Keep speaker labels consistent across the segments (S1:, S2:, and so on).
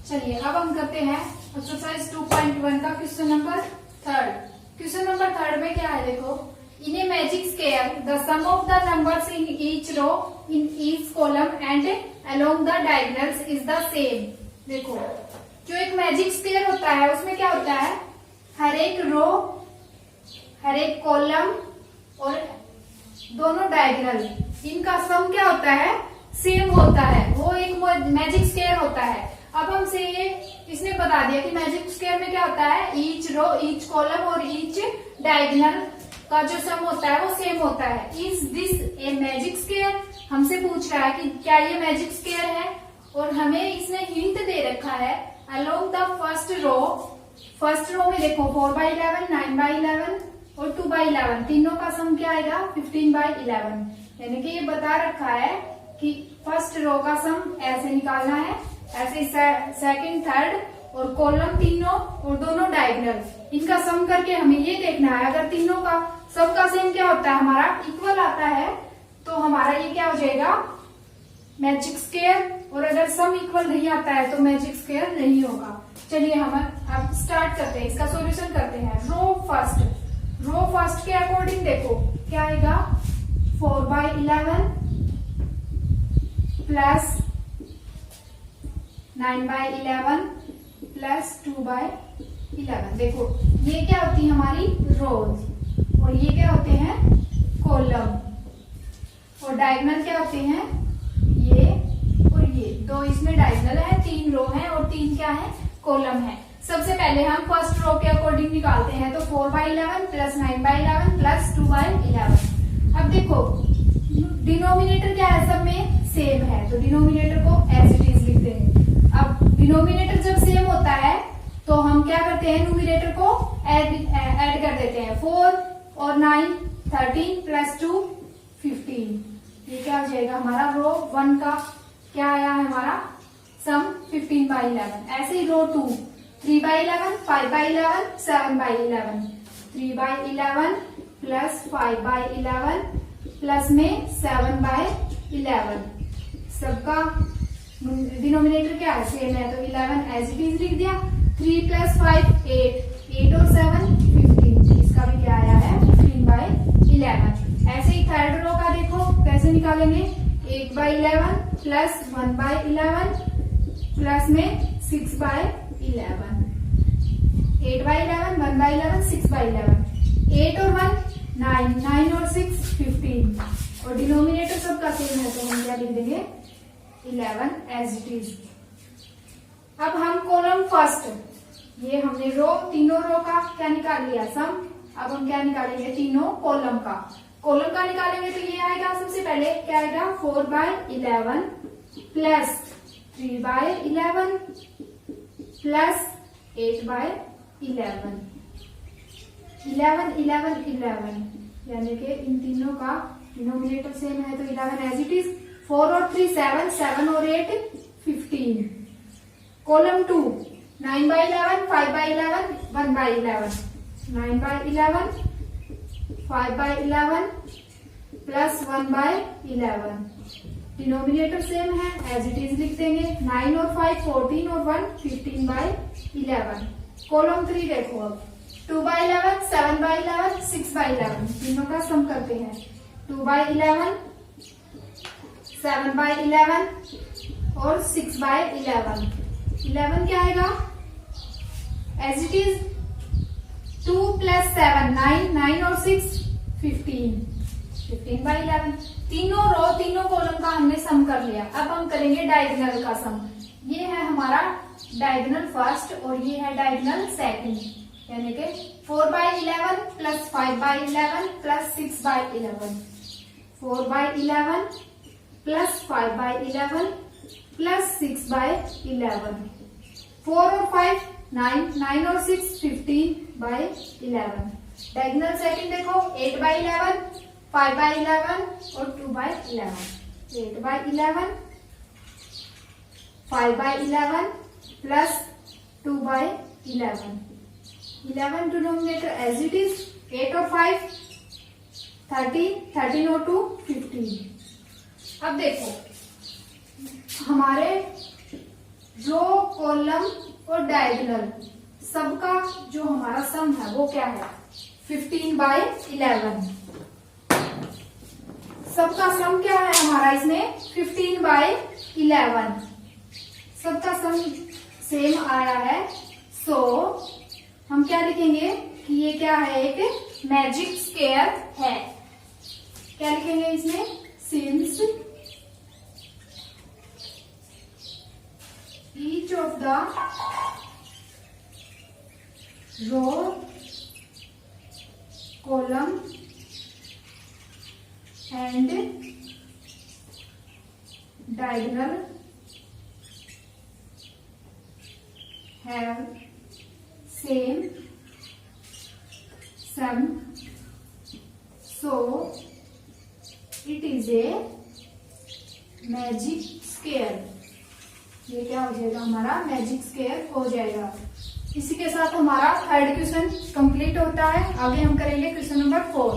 S1: चलिए अब हम करते हैं एक्सरसाइज 2.1 का क्वेश्चन नंबर 3। क्वेश्चन नंबर 3 में क्या है देखो, in a magic square the sum of the numbers in each row in each column and along the diagonals is the same. देखो जो एक मैजिक स्क्वायर होता है उसमें क्या होता है, हर एक रो, हर एक कॉलम और दोनों डायगोनल, इनका सम क्या होता है, सेम होता है। वो एक मैजिक स्क्वायर होता है। अब हमसे ये इसने बता दिया कि मैजिक स्क्वायर में क्या होता है, ईच रो, ईच कॉलम और ईच डायगोनल का जो सम होता है वो सेम होता है। Is this A magic square, हमसे पूछ रहा है कि क्या ये मैजिक स्क्वायर है। और हमें इसने हिंट दे रखा है अलोंग द फर्स्ट रो में देखो 4/11, 9/11 और 2/11, तीनों का सम क्या आएगा 15/11। यानी कि ये बता रखा है कि फर्स्ट रो का सम ऐसे निकालना है, ऐसे सेकंड, थर्ड और कॉलम तीनों और दोनों डायगोनल, इनका सम करके हमें ये देखना है अगर तीनों का सब का सेम क्या होता है, हमारा इक्वल आता है तो हमारा ये क्या हो जाएगा, मैजिक स्क्वायर। और अगर सम इक्वल नहीं आता है तो मैजिक स्क्वायर नहीं होगा। चलिए हम अब स्टार्ट करते हैं, इसका सॉल्यूशन करते हैं। रो फर्स्ट के अकॉर्डिंग देखो क्या आएगा, 4/11 प्लस 9/11 प्लस 2/11। देखो ये क्या होती है हमारी रोज और ये क्या होते हैं कॉलम, और डायगोनल क्या होते हैं ये और ये। दो इसमें डायगोनल है, 3 रो है और 3 क्या है कॉलम है। सबसे पहले हम फर्स्ट रो के अकॉर्डिंग निकालते हैं, तो 4/11 प्लस 9/11 प्लस 2/11। अब देखो डिनोमिनेटर क्या है, सब में सेम है, तो डिनोमिनेटर को एज इट इज लिख देंगे। अब डिनोमिनेटर जब सेम होता है तो हम क्या करते हैं, न्यूमिनेटर को ऐड कर देते हैं। 4 और 9 13 प्लस 2 15। ये क्या हो जाएगा हमारा रो 1 का क्या आया है हमारा सम 15/11। ऐसे ही रो 2 3/11, 5/11, 7/11, 3/11 प्लस 5/11 प्लस में 7/11। सबका डिनोमिनेटर क्या है सेम है, तो 11 एज इट इज लिख दिया। 3 प्लस 5 8 और 7 15, इसका भी क्या आया है 15/11। ऐसे ही थर्ड रो का देखो कैसे निकालेंगे, 8/11 प्लस 1/11 प्लस में 6/11, 8/11, 1/11, 6/11, 8 और 1 9, 9 और 6 15, और डिनोमिनेटर सबका सेम है तो हम क्या लिख देंगे 11 एज इट इज। अब हम कॉलम फर्स्ट, ये हमने रो, तीनों रो का क्या निकाल लिया सम। अब हम क्या निकालेंगे, तीनों कॉलम का निकालेंगे तो ये आएगा सबसे पहले क्या आएगा 4/11 प्लस 3/11 प्लस 8/11, 11 11 11, यानी कि इन तीनों का डिनोमिनेटर सेम है तो 11 एज इट इज। 4 और 3 7, 7 और 8 15। Column 2 9/11, 5/11, 1/11, 9/11, 5/11 plus 1/11। डिनोमिनेटर सेम है एज इट इज लिख देंगे। 9 और 5 14 और 1 15/11। कॉलम 3 देखो अब 2/11, 7/11, 6/11, तीनों का सम करते हैं। 2/11, 7/11 और 6/11। 11 क्या आएगा एज इट इज 2 प्लस 7 9, 9 और 6 15, 15/11। तीनों रो तीनों कॉलम का हमने सम कर लिया। अब हम करेंगे डायगोनल का सम। ये है हमारा डायगोनल फर्स्ट और ये है डायगोनल सेकंड, यानी कि 4/11 प्लस 5/11 प्लस 6/11, 4/11 प्लस 5/11 प्लस 6/11, 4 और 5 9, 9 और 6 15/11। डायगोनल सेकंड देखो 8/11, 5/11 और 2/11, 8/11, 5/11 plus 2/11, 11 denominator as it is. 8 और 5 13, 13 और 2 15। अब देखो हमारे रो, कॉलम और डायगोनल सबका जो हमारा सम है वो क्या है 15/11। सबका सम क्या है हमारा इसमें 15/11। सबका सम सेम आया है। सो हम क्या लिखेंगे कि ये क्या है, एक मैजिक स्क्वायर है। क्या लिखेंगे इसमें, since each of the row, column and diagonal have same sum, so it is a magic square. ये क्या हो जाएगा हमारा मैजिक स्क्वायर हो जाएगा। इसी के साथ हमारा थर्ड क्वेश्चन कंप्लीट होता है। आगे हम करेंगे क्वेश्चन नंबर 4।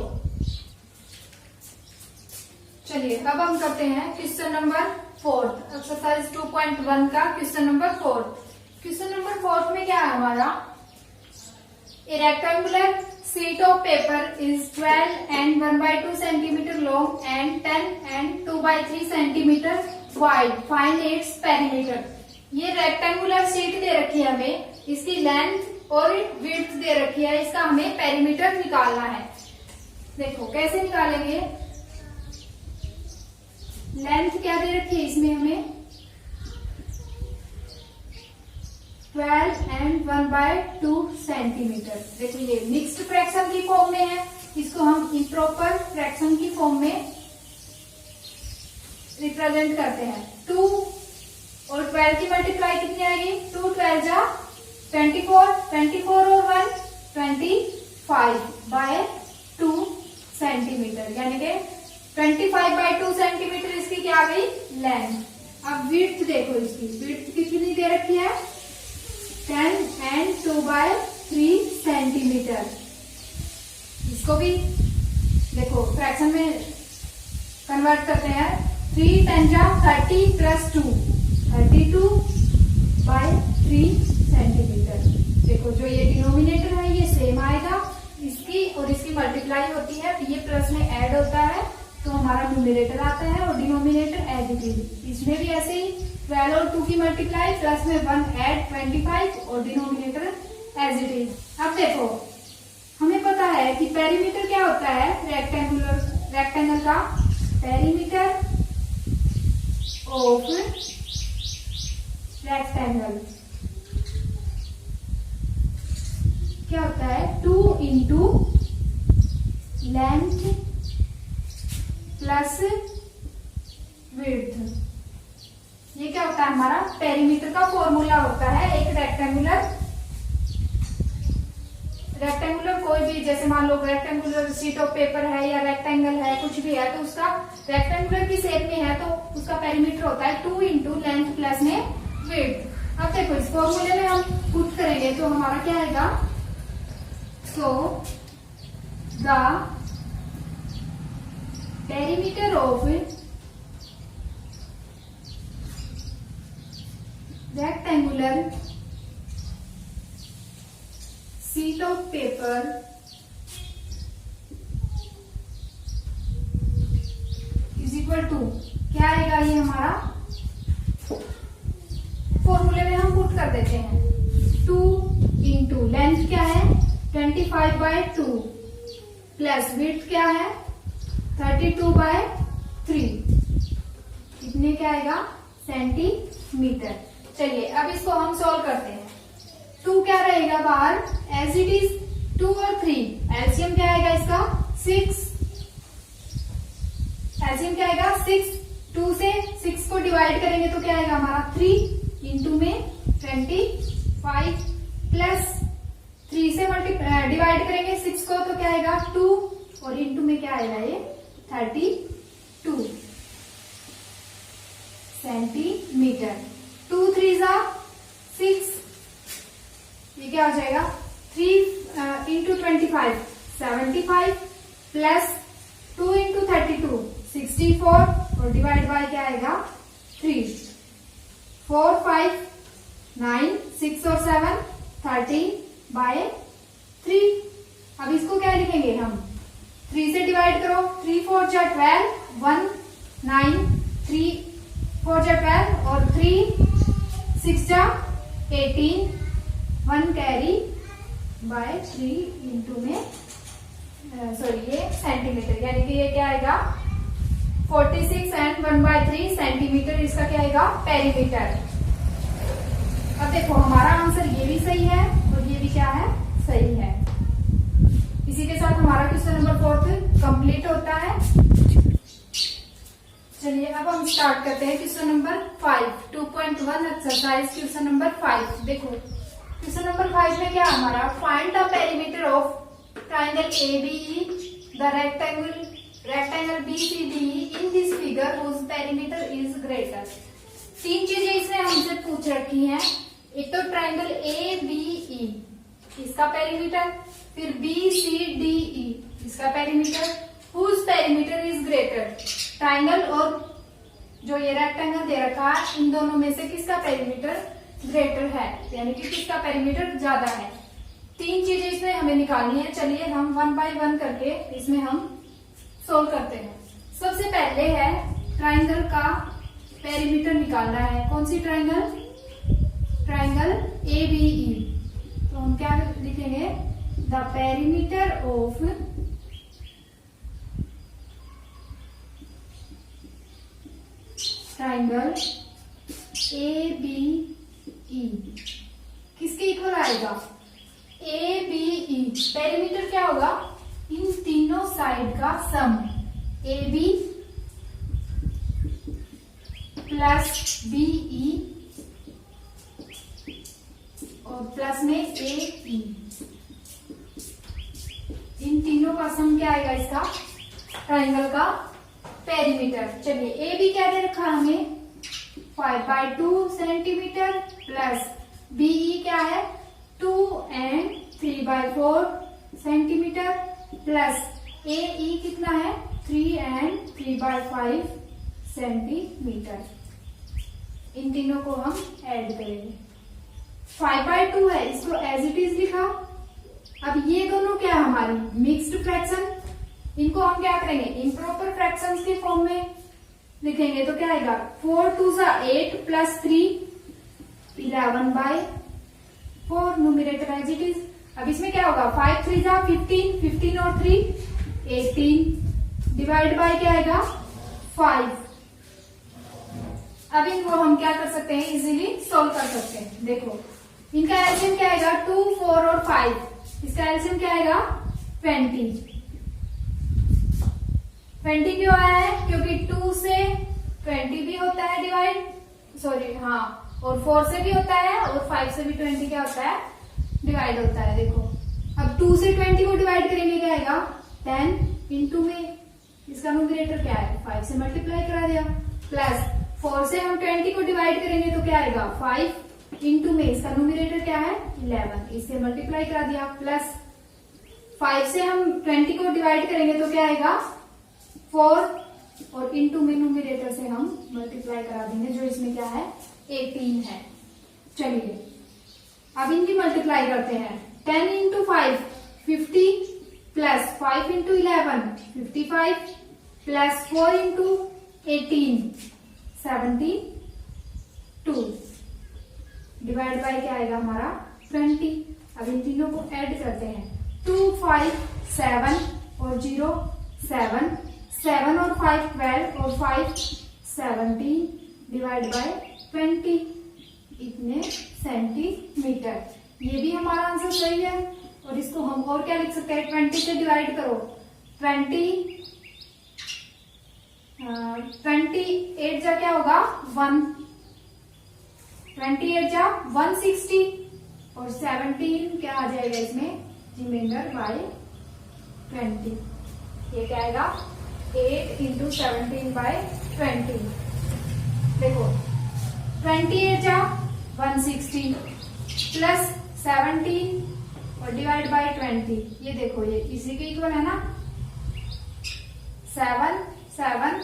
S1: चलिए अब हम करते हैं क्वेश्चन नंबर 4, एक्सरसाइज 2.1 का क्वेश्चन नंबर 4। क्वेश्चन नंबर 4 में क्या है हमारा, ए rectangular sheet of paper is 12 and 1/2 centimetre long and 10 and 2/3 centimetre wide, find its perimeter. ये रेक्टेंगुलर शीट दे रखी है हमें, इसकी लेंथ और विड्थ दे रखी है, इसका हमें पेरीमीटर निकालना है। देखो कैसे निकालेंगे, लेंथ क्या दे रखी है इसमें हमें 12 and 1/2 सेंटीमीटर। देखो ये मिक्स्ड फ्रैक्शन की फॉर्म में है, इसको हम इम्प्रॉपर फ्रैक्शन की फॉर्म में रिप्रेजेंट करते हैं। 2 और 12 की मल्टीप्लाई कितनी आएगी, 2 12 जा 24, 24 और 1 25/2 सेंटीमीटर, यानी कि 25/2 सेंटीमीटर इसकी क्या आ गई लेंथ। अब विड्थ देखो, इसकी विड्थ कितनी दे रखी है 10 and 2/3 सेंटीमीटर। इसको भी देखो फ्रैक्शन में कन्वर्ट करते हैं, 3 10 जा 30 + 2 32/3 सेंटीमीटर। देखो जो ये डिनोमिनेटर है ये सेम आएगा, इसकी और इसकी मल्टीप्लाई होती है तो ये प्लस में ऐड होता है तो हमारा न्यूमरेटर आता है और डिनोमिनेटर एज इट इज। इसमें भी ऐसे ही 12 और 2 की मल्टीप्लाई प्लस में 1 ऐड 25 और डिनोमिनेटर एज इट इज। अब देखो हमें पता है कि पेरीमीटर क्या होता है रेक्टेंगल का, पेरीमीटर ऑफ रेक्टेंगल क्या होता है 2 × लेंथ प्लस विड्थ। ये क्या होता है हमारा पेरीमीटर का फॉर्मूला होता है। एक रेक्टेंगुलर कोई भी, जैसे मान लो रेक्टेंगुलर शीट ऑफ पेपर है या रेक्टेंगल है कुछ भी है, तो उसका रेक्टेंगुलर की शेप में है तो उसका पेरीमीटर होता है 2 × लेंथ प्लस में विड्थ। अब देखो इस फॉर्मूले में हम पुट करेंगे तो हमारा क्या आएगा, so the perimeter of rectangular sheet of paper is equal to क्या आएगा, ये हमारा फॉर्मूले में हम पुट कर देते हैं 2 × लेंथ क्या है 25/2 प्लस विड्थ क्या है 32/3, इतने क्या आएगा सेंटीमीटर। चलिए अब इसको हम सॉल्व करते हैं। 2 क्या रहेगा बाहर एज इट इज, 2 और 3 एलसीएम क्या आएगा इसका 6, एलसीएम क्या आएगा 6, 2 से 6 को डिवाइड करेंगे तो क्या आएगा हमारा 3 इंटू में 25 प्लस 3 से डिवाइड करेंगे 6 को तो क्या आएगा 2 और इंटू में क्या आएगा ये 32 सेंटीमीटर। 2 3 जा 6, ये क्या हो जाएगा 3 × 25 75 प्लस 2 × 32 64 और डिवाइड बाय क्या आएगा 3, 4 5 9, 6 और 7 30/3। अब इसको क्या लिखेंगे हम, 3 से डिवाइड करो, 3 4 जा 12, 1 9, 3 4 जा 12 और 3 6 जा 18, 1 कैरी बाय 3 इंटू में सॉरी ये सेंटीमीटर, यानी कि ये क्या आएगा 46 एंड 1/3 सेंटीमीटर, इसका क्या आएगा पेरीमीटर। अब देखो हमारा आंसर ये भी सही है और ये भी क्या है सही है। इसी के साथ हमारा क्वेश्चन नंबर 4 कंप्लीट होता है। चलिए अब हम स्टार्ट करते हैं question number 5 2.1 exercise question number 5। देखो क्वेश्चन नंबर 5 में क्या हमारा, find the perimeter of triangle ABE, the rectangle BCDE in this figure whose perimeter is greater. 3 चीजें इसने हमसे पूछ रखी हैं, एक तो ट्राइंगल ABE इसका पेरीमीटर, फिर BCDE इसका perimeter, whose perimeter is greater. Triangle और जो ये रेक्टेंगल दे रखा है इन दोनों में से किसका पेरीमीटर ग्रेटर है, यानी कि किसका पेरीमीटर ज्यादा है। 3 चीजें इसमें हमें निकालनी है। चलिए हम 1 बाय 1 करके इसमें हम सोल्व करते हैं। सबसे पहले है ट्राइंगल का पेरीमीटर निकालना है। कौन सी ट्राइंगल, ट्राइंगल ABE। तो हम क्या लिखेंगे, the perimeter of triangle ABE किसके इक्वल आएगा, ABE। पेरीमीटर क्या होगा, इन तीनों साइड का सम, AB प्लस BE और प्लस में AE, इन तीनों का सम क्या आएगा इसका ट्राइंगल का पेरीमीटर। चलिए AB क्या दे रखा हमें 5/2 सेंटीमीटर प्लस BE क्या है 2 and 3/4 सेंटीमीटर प्लस AE कितना है 3 and 3/5 सेंटीमीटर। इन तीनों को हम ऐड करेंगे। 5/2 है, इसको एज इट इज लिखा। अब ये दोनों क्या है हमारी मिक्स्ड फ्रैक्शन, इनको हम क्या करेंगे इम्प्रॉपर फ्रैक्शंस के फॉर्म में लिखेंगे। तो क्या आएगा 4 2 8 plus 3 11/4 numerator as it is. अब इसमें क्या होगा 5 3 15, 15 और 3 18 डिवाइड बाय क्या आएगा 5। अब इनको हम क्या कर सकते हैं इजीली सॉल्व कर सकते हैं। देखो इनका एलसीएम क्या आएगा 2 4 और 5, इसका एलसीएम क्या आएगा 20। 20 क्यों आया है, क्योंकि 2 से 20 भी होता है डिवाइड, सॉरी हाँ, और 4 से भी होता है और 5 से भी 20 क्या होता है डिवाइड होता है। देखो अब 2 से 20 को डिवाइड करेंगे क्या आएगा 10 इंटू में इसका न्यूमरेटर क्या है 5 से मल्टीप्लाई करा दिया, प्लस 4 से हम 20 को डिवाइड करेंगे तो क्या आएगा 5 इंटू में इसका न्यूमरेटर क्या है 11, इससे मल्टीप्लाई करा दिया, प्लस 5 से हम 20 को डिवाइड करेंगे तो क्या आएगा 4 और इंटू में न्यूमरेटर से हम मल्टीप्लाई करा देंगे जो इसमें क्या है 18 है। चलिए अब इनकी मल्टीप्लाई करते हैं। 10 into 5 50 plus 5 into 11 55 plus 4 into 18 72 divide by क्या आएगा हमारा 20। अब इन तीनों को ऐड करते हैं 2 5 7 और 0 7 7 और 5 12 और 5 17 डिवाइड बाय 20 इतने सेंटीमीटर। ये भी हमारा आंसर सही है। और इसको हम और क्या लिख सकते हैं 20 से डिवाइड करो 28 जा क्या होगा 1, 28 जा 160 और 17 क्या आ जाएगा इसमें रिमाइंडर बाय 20। ये क्या आएगा 8 इंटू 17 बाय 20। देखो 28 जा 160 प्लस 17 और डिवाइड बाय 20। ये देखो ये इसी के इक्वल है ना 7 7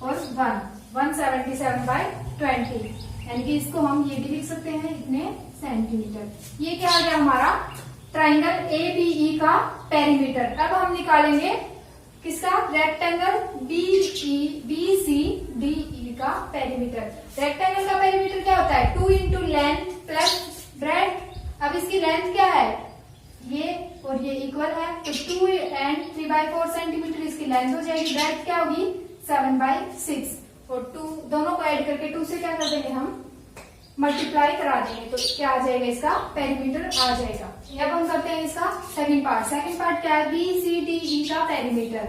S1: और 1 177 बाय 20। यानी कि इसको हम ये भी लिख सकते हैं इतने सेंटीमीटर। ये क्या आ गया हमारा ट्राइंगल ABE का पेरीमीटर। अब हम निकालेंगे किसका, रेक्टेंगल BCDE का पेरीमीटर। रेक्टेंगल का पेरीमीटर क्या होता है, 2 इंटू लेंथ प्लस ब्रेड्थ। अब इसकी लेंथ क्या है, ये और ये इक्वल है, तो 2 एंड 3/4 सेंटीमीटर इसकी लेंथ हो जाएगी। ब्रेड्थ क्या होगी 7/6 और 2 दोनों को ऐड करके 2 से क्या कर देंगे हम मल्टीप्लाई करा देंगे, तो क्या आ जाएगा इसका पेरीमीटर आ जाएगा। अब हम करते हैं इसका सेकंड पार्ट। सेकंड पार्ट क्या है, BCDE का पेरीमीटर।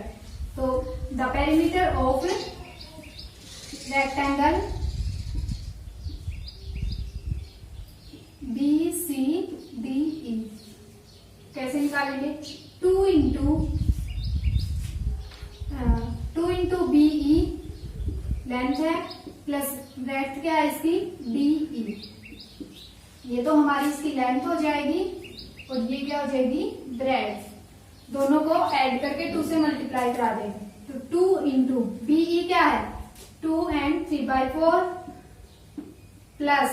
S1: तो the perimeter of rectangle BCDE कैसे निकालेंगे, 2 इंटू BE लेंथ है प्लस ब्रेड्थ क्या है इसकी DE। ये तो हमारी इसकी लेंथ हो जाएगी और ये क्या हो जाएगी ब्रेड्थ। दोनों को ऐड करके 2 से मल्टीप्लाई करा देंगे, तो 2 इंटू BE क्या है 2 एंड 3/4 प्लस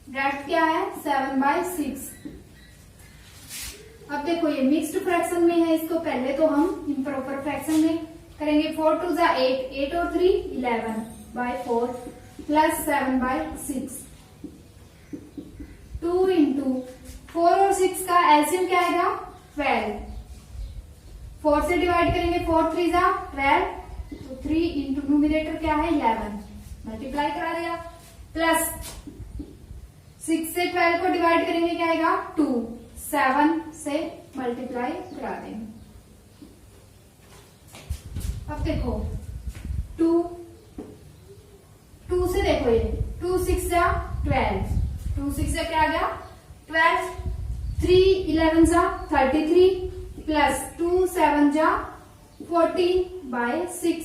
S1: ब्रेड्थ क्या है 7/6। अब देखो ये मिक्स्ड फ्रैक्शन में है, इसको पहले तो हम इम्प्रॉपर फ्रैक्शन में करेंगे। 4 2 जा 8, 8 और 3 11/4 प्लस 7/6। 2 इंटू 4 और 6 का एलसीएम क्या आएगा 12। 4 से डिवाइड करेंगे, 4 3 जा 12, तो 3 इंटू न्यूमिनेटर क्या है 11, मल्टीप्लाई करा दिया, प्लस 6 से 12 को डिवाइड करेंगे क्या आएगा 2, 7 से मल्टीप्लाई करा देंगे। अब देखो 2 से देखो ये 2 6 जा 12, 2 6 जा क्या आ गया 12, 3 11 जा 33 प्लस 2 7 जा 14/6।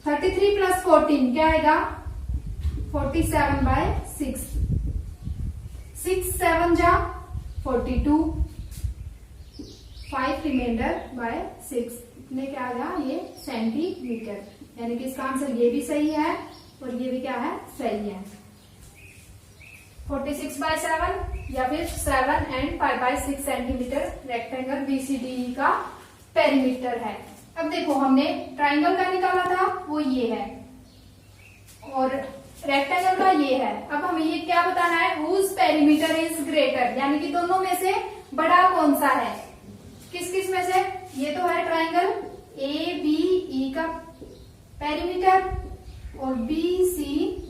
S1: 33 प्लस 14 क्या आएगा 47/6। 6 7 जा 42, 5 रिमाइंडर बाय 6, इतने क्या आ गया ये सेंटीमीटर। यानी कि इसका आंसर ये भी सही है और ये भी क्या है सही है। 46/7 या फिर 7 एंड 5/6 सेंटीमीटर रेक्टेंगल BCDE का पेरीमीटर है। अब देखो हमने ट्राइंगल का निकाला था वो ये है और रेक्टेंगल का ये है। अब हमें ये क्या बताना है, हुज पेरीमीटर इज ग्रेटर, यानी कि दोनों में से बड़ा कौन सा है, किस किस में से। ये तो है ट्राइंगल ABE का पेरीमीटर और BCDE,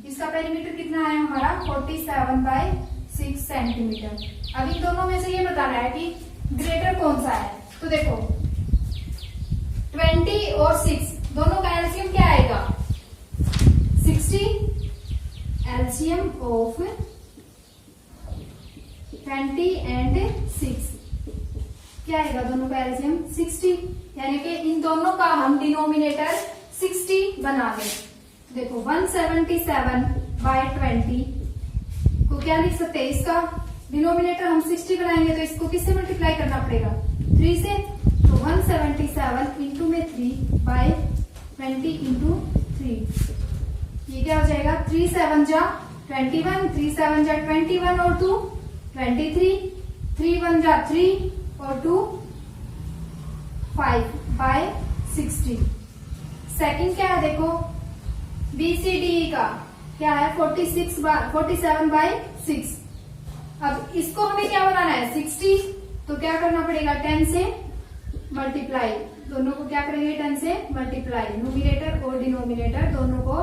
S1: इसका पेरीमीटर कितना है हमारा 47/6 सेंटीमीटर। अब इन दोनों में से ये बताना है कि ग्रेटर कौन सा है। तो देखो 20 और 6 दोनों का एलसीएम क्या आएगा 60। एलसीएम ऑफ 20 एंड 6 क्या आएगा, दोनों का एलसीएम 60, यानी कि इन दोनों का हम डिनोमिनेटर 60 बना दें। देखो 177/20 को क्या लिख सकते हैं, इसका डिनोमिनेटर हम 60 बनाएंगे तो इसको किससे मल्टीप्लाई करना पड़ेगा 3 से, तो 177 इंटू में 3/20 इंटू 3, ये क्या हो जाएगा 3 7 जा 21, 3 7 जा 21 और 2 23, 3 1 जा 3 और 2 5/60। सेकंड क्या है देखो BCDE का क्या है 47/6। अब इसको हमें क्या बनाना है 60, तो क्या करना पड़ेगा 10 से मल्टीप्लाई, दोनों को क्या करेंगे 10 से मल्टीप्लाई, न्यूमिनेटर और डिनोमिनेटर दोनों को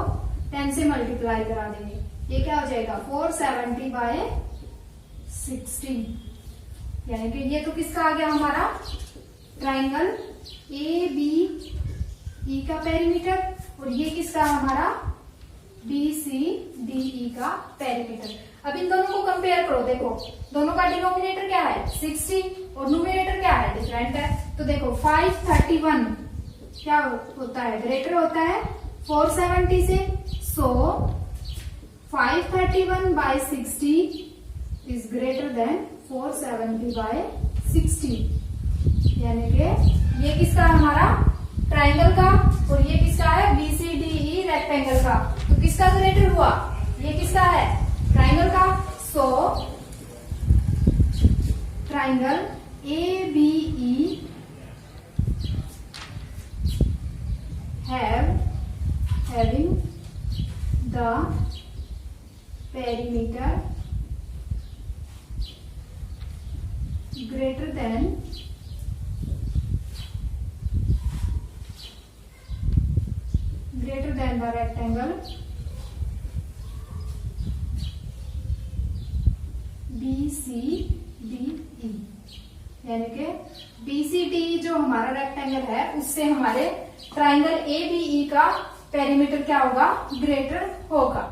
S1: 10 से मल्टीप्लाई करा देंगे। ये क्या हो जाएगा 470/60, यानी कि ये तो किसका आ गया हमारा ट्राइंगल ABE का पेरीमीटर और ये किसका हमारा BCDE का पेरीमीटर। अब इन दोनों को कंपेयर करो, देखो दोनों का डिनोमिनेटर क्या है 60 और न्यूमिनेटर क्या है डिफरेंट है। तो देखो 531 क्या होता है ग्रेटर होता है 470 से, सो 531/60 इज ग्रेटर देन 470/60, यानी कि ये किसका हमारा ट्राइंगल का और ये किसका है BCDE रेक्टेंगल किसका है? ट्राइंगल का। So triangle ABE having the perimeter greater than the rectangle BCDE, यानी कि BCDE जो हमारा रेक्टेंगल है उससे हमारे ट्राइंगल ABE का पेरीमीटर क्या होगा? ग्रेटर होगा।